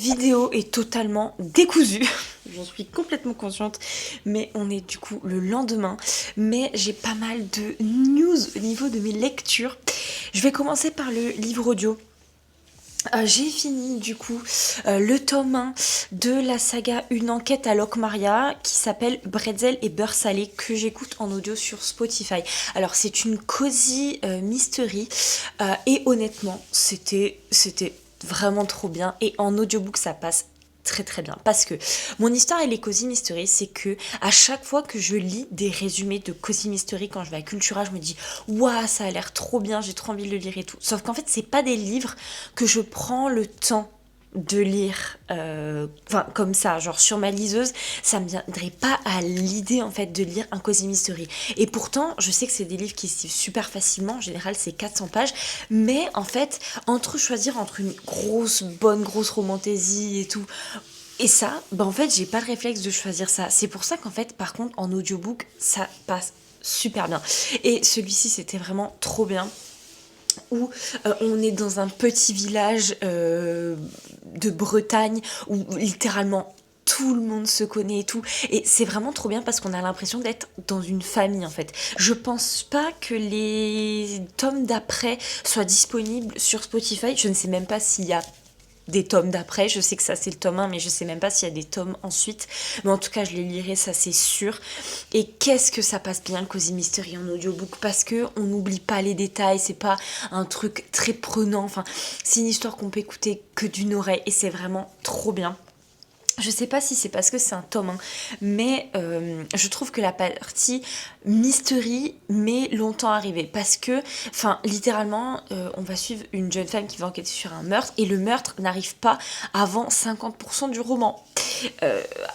vidéo est totalement décousue. J'en suis complètement consciente, mais on est du coup le lendemain. Mais j'ai pas mal de news au niveau de mes lectures. Je vais commencer par le livre audio. J'ai fini du coup le tome 1 de la saga Une enquête à Locmaria qui s'appelle Bretzel et beurre salé, que j'écoute en audio sur Spotify. Alors c'est une cozy mystery et honnêtement c'était vraiment trop bien, et en audiobook ça passe très très bien, parce que mon histoire et les Cozy Mystery, c'est que à chaque fois que je lis des résumés de Cozy Mystery quand je vais à Cultura, je me dis waouh, ça a l'air trop bien, j'ai trop envie de le lire et tout. Sauf qu'en fait c'est pas des livres que je prends le temps de lire comme ça, genre sur ma liseuse, ça me viendrait pas à l'idée en fait de lire un Cozy Mystery. Et pourtant je sais que c'est des livres qui se lisent super facilement, en général c'est 400 pages, mais en fait choisir entre une bonne grosse romantaisie et tout et ça, en fait j'ai pas le réflexe de choisir ça. C'est pour ça qu'en fait par contre en audiobook ça passe super bien, et celui-ci c'était vraiment trop bien, où on est dans un petit village de Bretagne où littéralement tout le monde se connaît et tout, et c'est vraiment trop bien parce qu'on a l'impression d'être dans une famille en fait. Je pense pas que les tomes d'après soient disponibles sur Spotify, je ne sais même pas s'il y a des tomes d'après, je sais que ça c'est le tome 1, mais je sais même pas s'il y a des tomes ensuite, mais en tout cas je les lirai, ça c'est sûr. Et qu'est-ce que ça passe bien le Cozy Mystery en audiobook, parce que on n'oublie pas les détails, c'est pas un truc très prenant, enfin c'est une histoire qu'on peut écouter que d'une oreille, et c'est vraiment trop bien. Je sais pas si c'est parce que c'est un tome 1, mais je trouve que la partie mystery met longtemps à arriver, parce que, littéralement, on va suivre une jeune femme qui va enquêter sur un meurtre, et le meurtre n'arrive pas avant 50% du roman.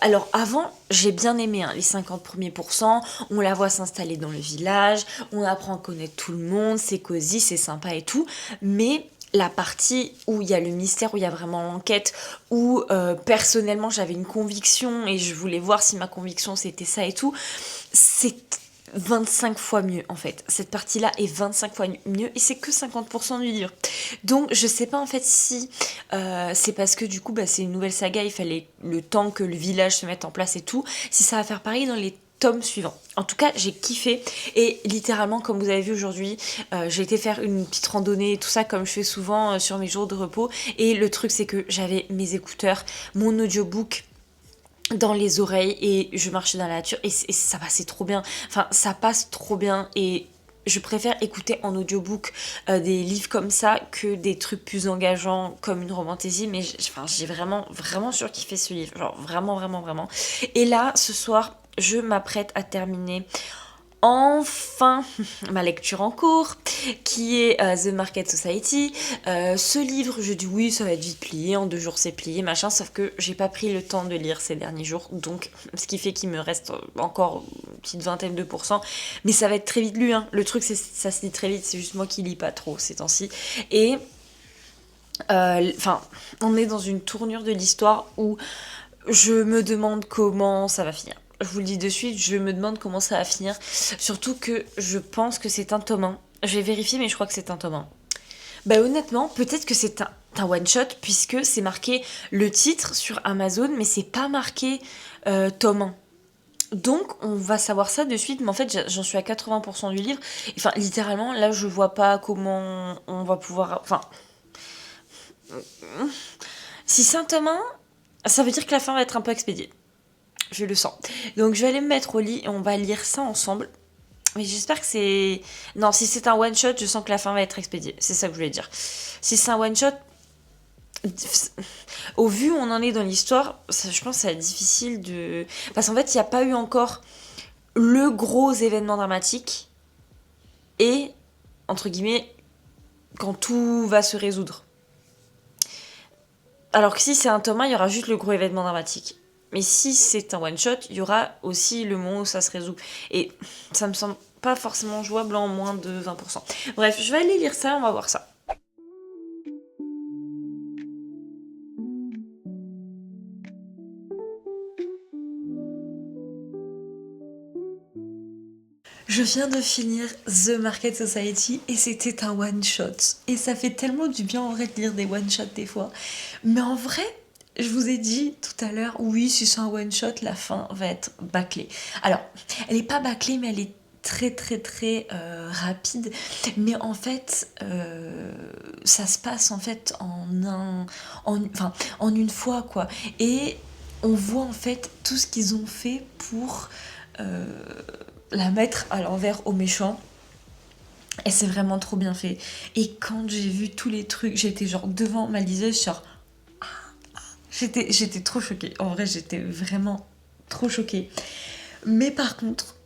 Alors avant, j'ai bien aimé les 50 premiers pourcents, on la voit s'installer dans le village, on apprend à connaître tout le monde, c'est cosy, c'est sympa et tout, mais la partie où il y a le mystère, où il y a vraiment l'enquête, où personnellement j'avais une conviction et je voulais voir si ma conviction c'était ça et tout, c'est 25 fois mieux en fait. Cette partie-là est 25 fois mieux, et c'est que 50% du livre. Donc je sais pas en fait si c'est parce que du coup c'est une nouvelle saga, il fallait le temps que le village se mette en place et tout, si ça va faire pareil dans les tomes suivants. En tout cas, j'ai kiffé, et littéralement, comme vous avez vu aujourd'hui, j'ai été faire une petite randonnée et tout ça, comme je fais souvent sur mes jours de repos, et le truc c'est que j'avais mes écouteurs, mon audiobook dans les oreilles, et je marchais dans la nature, et ça passait trop bien, ça passe trop bien, et je préfère écouter en audiobook des livres comme ça que des trucs plus engageants comme une romantaisie, mais j'ai vraiment surkiffé ce livre, genre vraiment. Et là, ce soir, je m'apprête à terminer enfin ma lecture en cours, qui est The Market Society. Ce livre, je dis oui, ça va être vite plié, en 2 jours c'est plié, machin, sauf que j'ai pas pris le temps de lire ces derniers jours, donc ce qui fait qu'il me reste encore une petite vingtaine de pourcents, mais ça va être très vite lu, hein. Le truc, ça se lit très vite, c'est juste moi qui lis pas trop ces temps-ci, et on est dans une tournure de l'histoire où je me demande comment ça va finir. Je vous le dis de suite, je me demande comment ça va finir. Surtout que je pense que c'est un tome 1. Je vais vérifier, mais je crois que c'est un tome 1. Honnêtement, peut-être que c'est un one-shot, puisque c'est marqué le titre sur Amazon, mais c'est pas marqué tome 1. Donc, on va savoir ça de suite, mais en fait, j'en suis à 80% du livre. Littéralement, là, je vois pas comment on va pouvoir... si c'est un tome 1, ça veut dire que la fin va être un peu expédiée. Je le sens. Donc je vais aller me mettre au lit et on va lire ça ensemble. Mais j'espère que c'est... Non, si c'est un one-shot, je sens que la fin va être expédiée. C'est ça que je voulais dire. Si c'est un one-shot, au vu où on en est dans l'histoire, je pense que ça va être difficile de... Parce qu'en fait, il n'y a pas eu encore le gros événement dramatique et, entre guillemets, quand tout va se résoudre. Alors que si c'est un tome 1, il y aura juste le gros événement dramatique. Mais si c'est un one-shot, il y aura aussi le moment où ça se résout. Et ça me semble pas forcément jouable en moins de 20%. Bref, je vais aller lire ça, on va voir ça. Je viens de finir The Market Society et c'était un one-shot. Et ça fait tellement du bien en vrai de lire des one-shots des fois. Mais en vrai, Je vous ai dit tout à l'heure, oui, si c'est un one shot, la fin va être bâclée. Alors, elle n'est pas bâclée, mais elle est très très très rapide. Mais en fait, ça se passe en fait en une fois, quoi. Et on voit en fait tout ce qu'ils ont fait pour la mettre à l'envers aux méchants. Et c'est vraiment trop bien fait. Et quand j'ai vu tous les trucs, j'étais genre devant ma liseuse, genre... J'étais trop choquée. En vrai, j'étais vraiment trop choquée. Mais par contre,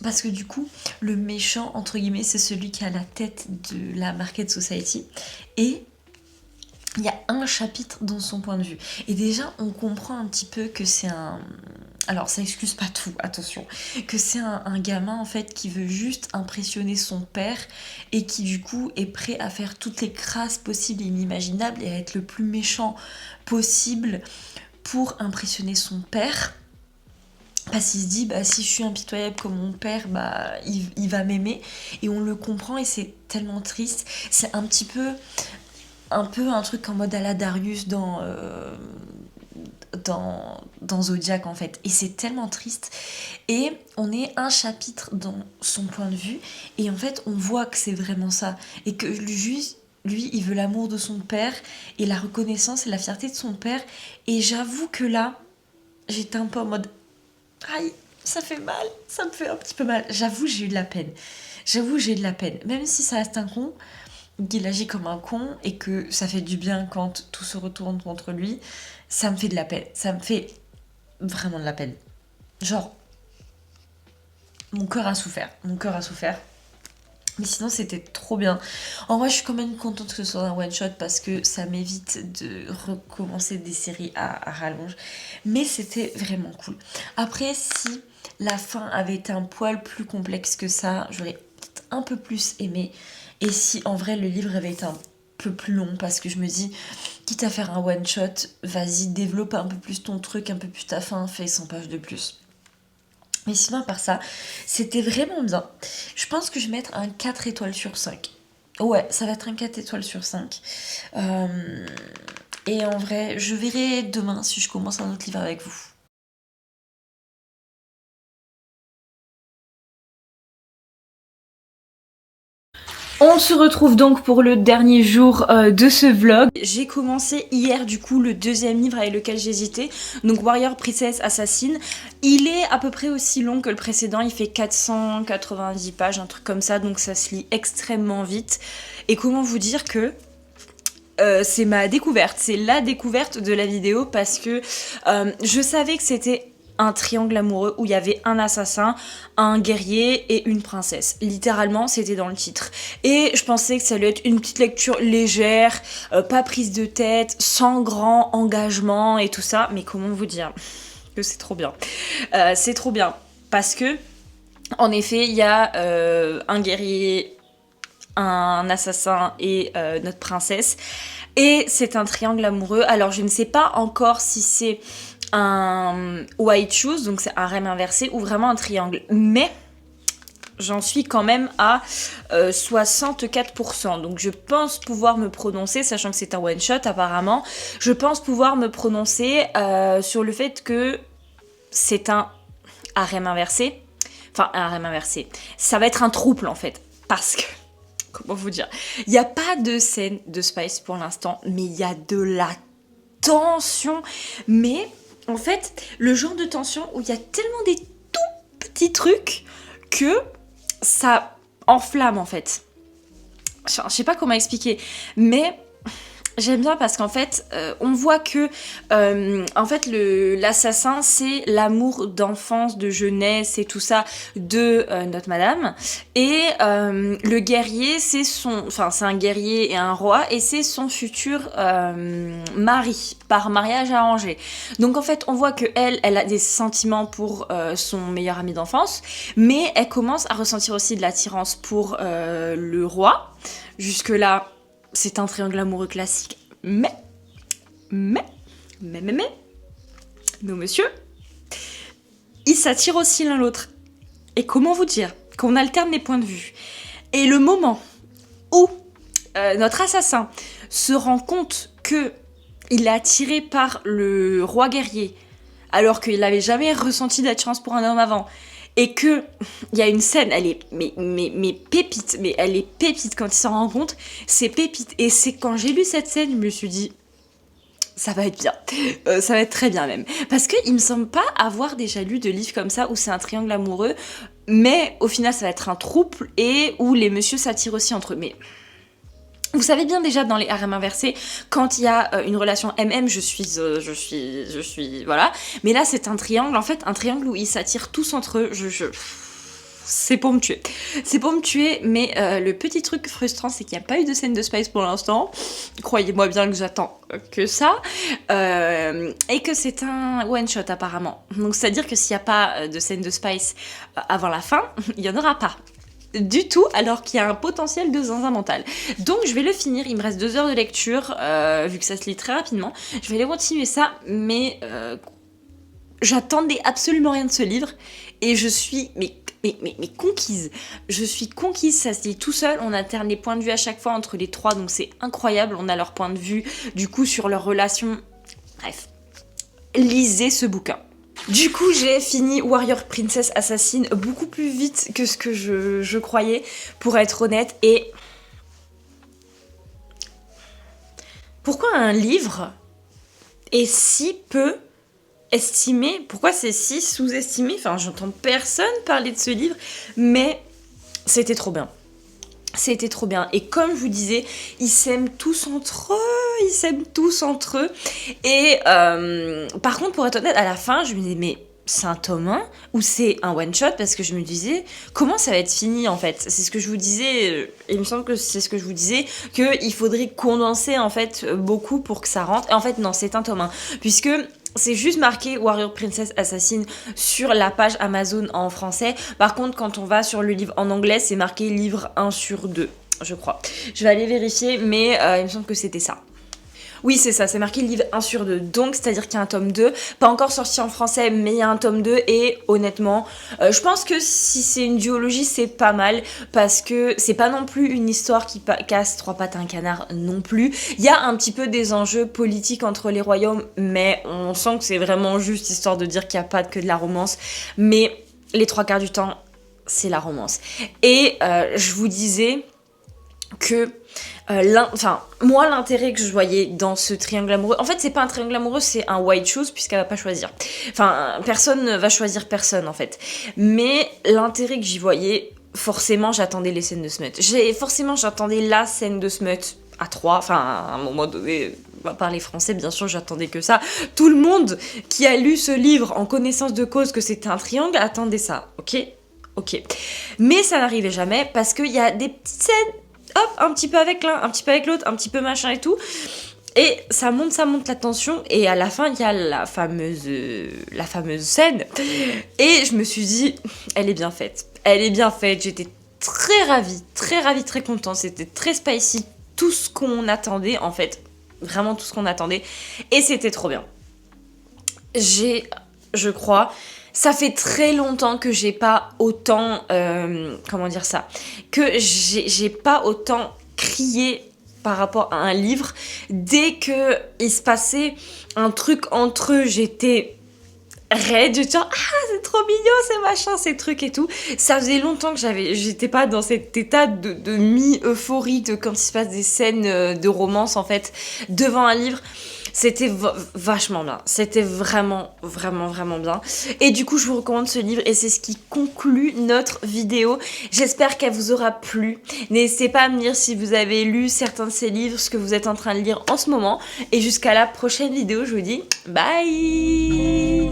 parce que du coup, le méchant, entre guillemets, c'est celui qui a la tête de la Market Society. Et il y a un chapitre dans son point de vue. Et déjà, on comprend un petit peu que c'est un... Alors, ça excuse pas tout, attention. Que c'est un gamin, en fait, qui veut juste impressionner son père et qui, du coup, est prêt à faire toutes les crasses possibles et inimaginables et à être le plus méchant possible pour impressionner son père. Parce qu'il se dit, bah, si je suis impitoyable comme mon père, bah, il va m'aimer. Et on le comprend et c'est tellement triste. C'est un truc en mode à la Darius dans Zodiac en fait. Et c'est tellement triste. Et on est un chapitre dans son point de vue. Et en fait, on voit que c'est vraiment ça. Et que lui, il veut l'amour de son père et la reconnaissance et la fierté de son père. Et j'avoue que là, j'étais un peu en mode... Aïe, ça fait mal, ça me fait un petit peu mal. J'avoue, j'ai eu de la peine. Même si ça reste un con, qu'il agit comme un con et que ça fait du bien quand tout se retourne contre lui, ça me fait de la peine. Ça me fait vraiment de la peine. Genre, mon cœur a souffert. Mais sinon, c'était trop bien. En vrai, je suis quand même contente que ce soit un one-shot parce que ça m'évite de recommencer des séries à rallonge. Mais c'était vraiment cool. Après, si la fin avait été un poil plus complexe que ça, j'aurais peut-être un peu plus aimé. Et si, en vrai, le livre avait été un peu plus long parce que je me dis, quitte à faire un one-shot, vas-y, développe un peu plus ton truc, un peu plus ta fin, fais 100 pages de plus. Mais sinon, à part ça, c'était vraiment bien. Je pense que je vais mettre un 4 étoiles sur 5. Ouais, ça va être un 4 étoiles sur 5. Et en vrai, je verrai demain si je commence un autre livre avec vous. On se retrouve donc pour le dernier jour de ce vlog. J'ai commencé hier du coup le deuxième livre avec lequel j'hésitais, donc Warrior Princess Assassin. Il est à peu près aussi long que le précédent, il fait 490 pages, un truc comme ça, donc ça se lit extrêmement vite. Et comment vous dire que c'est ma découverte, c'est la découverte de la vidéo parce que je savais que c'était un triangle amoureux où il y avait un assassin, un guerrier et une princesse. Littéralement, c'était dans le titre. Et je pensais que ça allait être une petite lecture légère, pas prise de tête, sans grand engagement et tout ça. Mais comment vous dire que c'est trop bien. C'est trop bien parce que, en effet, il y a un guerrier, un assassin et notre princesse. Et c'est un triangle amoureux. Alors, je ne sais pas encore si c'est un white shoes, donc c'est un harem inversé, ou vraiment un triangle. Mais j'en suis quand même à 64%. Donc je pense pouvoir me prononcer, sachant que c'est un one-shot apparemment, je pense pouvoir me prononcer sur le fait que c'est un harem inversé. Enfin, un harem inversé. Ça va être un trouble en fait. Parce que... Comment vous dire? Il n'y a pas de scène de Spice pour l'instant, mais il y a de la tension. Mais en fait, le genre de tension où il y a tellement des tout petits trucs que ça enflamme en fait. Je sais pas comment expliquer, mais j'aime bien parce qu'en fait, on voit que en fait, l'assassin, c'est l'amour d'enfance, de jeunesse et tout ça de notre madame. Et le guerrier, c'est un guerrier et un roi, et c'est son futur mari, par mariage arrangé. Donc en fait, on voit que elle a des sentiments pour son meilleur ami d'enfance, mais elle commence à ressentir aussi de l'attirance pour le roi. Jusque-là, c'est un triangle amoureux classique, mais, nos messieurs, ils s'attirent aussi l'un l'autre. Et comment vous dire qu'on alterne les points de vue. Et le moment où notre assassin se rend compte que il est attiré par le roi guerrier, alors qu'il n'avait jamais ressenti d'attirance pour un homme avant. Et que il y a une scène, elle est mais pépite, mais elle est pépite quand il s'en rend compte, c'est pépite. Et c'est quand j'ai lu cette scène, je me suis dit, ça va être bien, ça va être très bien même. Parce qu'il me semble pas avoir déjà lu de livres comme ça où c'est un triangle amoureux, mais au final ça va être un trouble et où les messieurs s'attirent aussi entre eux. Mais vous savez bien déjà dans les harems inversés, quand il y a une relation MM, je suis, voilà. Mais là c'est un triangle, en fait, un triangle où ils s'attirent tous entre eux. C'est pour me tuer. C'est pour me tuer, mais le petit truc frustrant, c'est qu'il n'y a pas eu de scène de Spice pour l'instant. Croyez-moi bien que j'attends que ça. Et que c'est un one-shot apparemment. Donc c'est-à-dire que s'il n'y a pas de scène de Spice avant la fin, il n'y en aura pas. Du tout, alors qu'il y a un potentiel de zinzin mental. Donc je vais le finir, il me reste 2 heures de lecture, vu que ça se lit très rapidement. Je vais aller continuer ça, mais j'attendais absolument rien de ce livre, et je suis mais conquise. Je suis conquise, ça se lit tout seul, on alterne les points de vue à chaque fois entre les 3, donc c'est incroyable, on a leur point de vue, du coup sur leur relation. Bref, lisez ce bouquin. Du coup, j'ai fini Warrior Princess Assassin beaucoup plus vite que ce que je croyais, pour être honnête. Et pourquoi un livre est si peu estimé? Pourquoi c'est si sous-estimé? Enfin, j'entends personne parler de ce livre, mais c'était trop bien. C'était trop bien. Et comme je vous disais, ils s'aiment tous entre eux. Et par contre, pour être honnête, à la fin, je me disais, mais c'est un tome 1 ou c'est un one-shot? Parce que je me disais, comment ça va être fini en fait? C'est ce que je vous disais, il me semble que c'est ce que je vous disais, qu'il faudrait condenser en fait beaucoup pour que ça rentre. Et en fait, non, c'est un tome 1. Puisque c'est juste marqué Warrior Princess Assassin sur la page Amazon en français. Par contre, quand on va sur le livre en anglais, c'est marqué livre 1 sur 2, je crois. Je vais aller vérifier, mais il me semble que c'était ça. Oui, c'est ça, c'est marqué livre 1 sur 2, donc c'est-à-dire qu'il y a un tome 2, pas encore sorti en français, mais il y a un tome 2, et honnêtement, je pense que si c'est une duologie, c'est pas mal, parce que c'est pas non plus une histoire qui casse 3 pattes à un canard non plus. Il y a un petit peu des enjeux politiques entre les royaumes, mais on sent que c'est vraiment juste histoire de dire qu'il n'y a pas que de la romance, mais les 3/4 du temps, c'est la romance. Et je vous disais que moi l'intérêt que je voyais dans ce triangle amoureux, en fait c'est pas un triangle amoureux, c'est un white choose, puisqu'elle va pas choisir, enfin personne ne va choisir personne en fait, mais l'intérêt que j'y voyais, forcément j'attendais les scènes de smut, j'attendais la scène de smut à 3, enfin à un moment donné, on va parler français bien sûr, j'attendais que ça, tout le monde qui a lu ce livre en connaissance de cause que c'était un triangle attendait ça, ok, mais ça n'arrivait jamais, parce qu'il y a des petites scènes, hop, un petit peu avec l'un, un petit peu avec l'autre, un petit peu machin et tout. Et ça monte la tension. Et à la fin, il y a la fameuse scène. Et je me suis dit, elle est bien faite. J'étais très ravie, très contente. C'était très spicy. Tout ce qu'on attendait, en fait. Vraiment tout ce qu'on attendait. Et c'était trop bien. Je crois... Ça fait très longtemps que j'ai pas autant... que j'ai pas autant crié par rapport à un livre. Dès que il se passait un truc entre eux, j'étais raide, genre c'est trop mignon, c'est machin, ces trucs et tout. Ça faisait longtemps que j'étais pas dans cet état de mi-euphorie de quand il se passe des scènes de romance en fait devant un livre. C'était vachement bien, c'était vraiment bien. Et du coup, je vous recommande ce livre et c'est ce qui conclut notre vidéo. J'espère qu'elle vous aura plu. N'hésitez pas à me dire si vous avez lu certains de ces livres, ce que vous êtes en train de lire en ce moment. Et jusqu'à la prochaine vidéo, je vous dis bye!